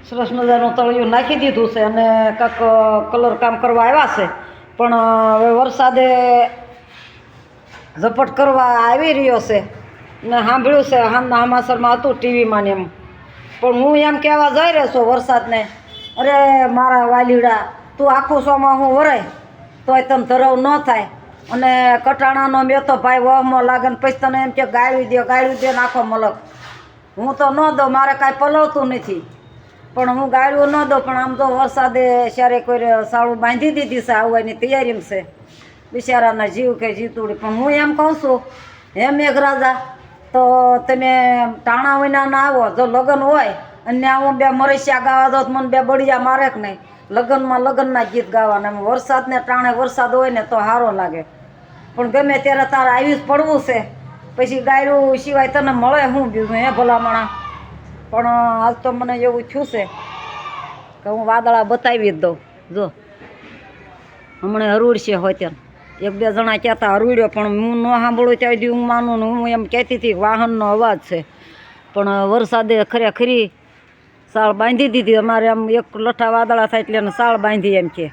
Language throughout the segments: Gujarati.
સરસ મજાનું તળિયું નાખી દીધું છે અને કાંક કલર કામ કરવા આવ્યા છે, પણ હવે વરસાદે ઝપટ કરવા આવી રહ્યો છે ને સાંભળ્યું છે હાલના હમાસરમાં હતું ટીવીમાં ને એમ. પણ હું એમ કહેવા જઈ રહ્યો છું વરસાદને, અરે મારા વાલીડા, તું આખું સોમાં હું વરાય તોય તને ધરવ ન થાય, અને કટાણાનો મેં તો ભાઈ વહમાં લાગે ને પછી તને એમ કે ગાળ્યું દે નાખો મલક. હું તો ન દઉં, મારે કાંઈ પલવતું નથી, પણ હું ગાળ્યું ન દઉં. પણ આમ તો વરસાદે ક્યારે કોઈ સાળું બાંધી દીધી છે, આવવાની તૈયારીમાં છે બિચારાના જીવ કે જીતુડી. પણ હું એમ કહું છું, હે મેઘરાજા, તો તમે ટાણા વિના ના આવો. જો લગ્ન હોય અને હું બે મરસિયા ગાવા દો તો મને બે બળિયા મારે કે નહીં. લગ્નમાં લગ્નના ગીત ગાવાના, વરસાદને ટાણે વરસાદ હોય ને તો સારો લાગે. પણ ગમે ત્યારે તારે આવી જ પડવું છે, પછી ગાયરું સિવાય તને મળે શું બીજું હે ભલામણા. પણ આજ તો મને એવું થયું છે કે હું વાદળા બતાવી જ દઉં. જો હમણાં હરુડશે હોય ત્યાં એક બે જણા કહેતા હરુડ્યો, પણ હું ન સાંભળું ત્યાં સુધી હું માનું ને. હું એમ કહેતી હતી વાહનનો અવાજ છે, પણ વરસાદે ખરેખરી સાળ બાંધી દીધી. અમારે આમ એક લઠ્ઠા વાદળા થાય એટલે એને સાળ બાંધી એમ કે,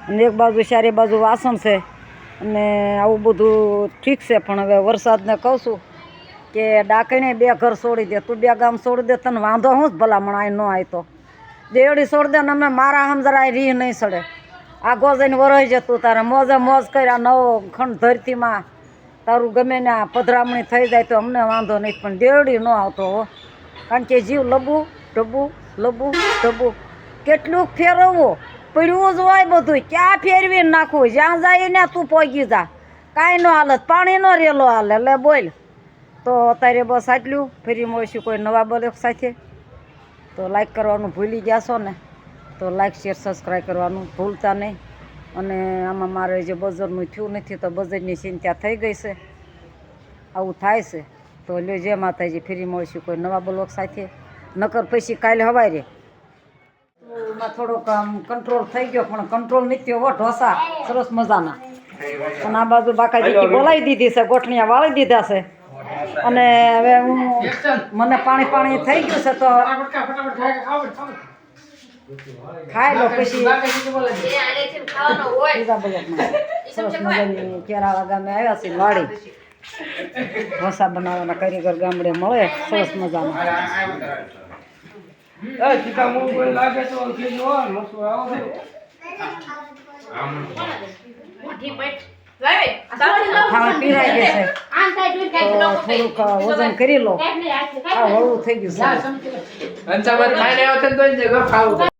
અને એક બાજુ ચારે બાજુ વાસણ છે અને આવું બધું ઠીક છે. પણ હવે વરસાદને કહું છું કે ડાકણે બે ઘર છોડી દે, તું બે ગામ છોડી દે, તને વાંધો શું જ ભલામણ આય ન આય તો દેવડી છોડી દે ને અમે મારા સમજરા રીહ નહીં સડે. આ ગોજઈને વરાઈ જતું તારે મોજે મોજ કર્યા, નવો ખંડ ધરતીમાં તારું ગમે ને પધરામણી થઈ જાય તો અમને વાંધો નહીં, પણ દેવડી ન આવતો હો. કારણ કે જીવ લબુ ડબુ લબુ ડબુ કેટલું ફેરવવું પડ્યું જ હોય બધું. ક્યાં ફેરવી નાખવું, જ્યાં જાય ને તું પહોંચી જા, કાંઈ ન હાલત, પાણી નો રેલો હાલે. એટલે બોલ. તો અત્યારે બસ આટલું. ફરી મળીશું કોઈ નવા બ્લોગ સાથે. તો લાઈક કરવાનું ભૂલી ગયા છો ને, તો લાઈક શેર સબસ્ક્રાઈબ કરવાનું ભૂલતા નહીં. અને આમાં મારે જે બજરનું થયું નથી તો બજરની ચિંતા થઈ ગઈ છે. આવું થાય છે તો લ્યો જય માતાજી. ફરી મળીશું કોઈ નવા બ્લોગ સાથે. નકર પછી કાલે હવારે માં થોડોક આમ કંટ્રોલ થઈ ગયો, પણ કંટ્રોલ નથી થયો હો. ઢોસા સરસ મજાના, અને આ બાજુ બાકાજી બોલાવી દીધી છે, ગોઠણિયા વાળી દીધા છે. અને હવે હું મને પાણી થઈ ગયું છે તો ખાઈ લો. પછી સરસ મજાની કેરાળા ગામે આવ્યા છે વાડી ઢોસા બનાવવાના કારીગર ગામડે મળે સરસ મજાના. થાળ પીરાઈ ગઈ છે તો થોડુંક વજન કરી લો. આ હળવું થઈ ગયું છે.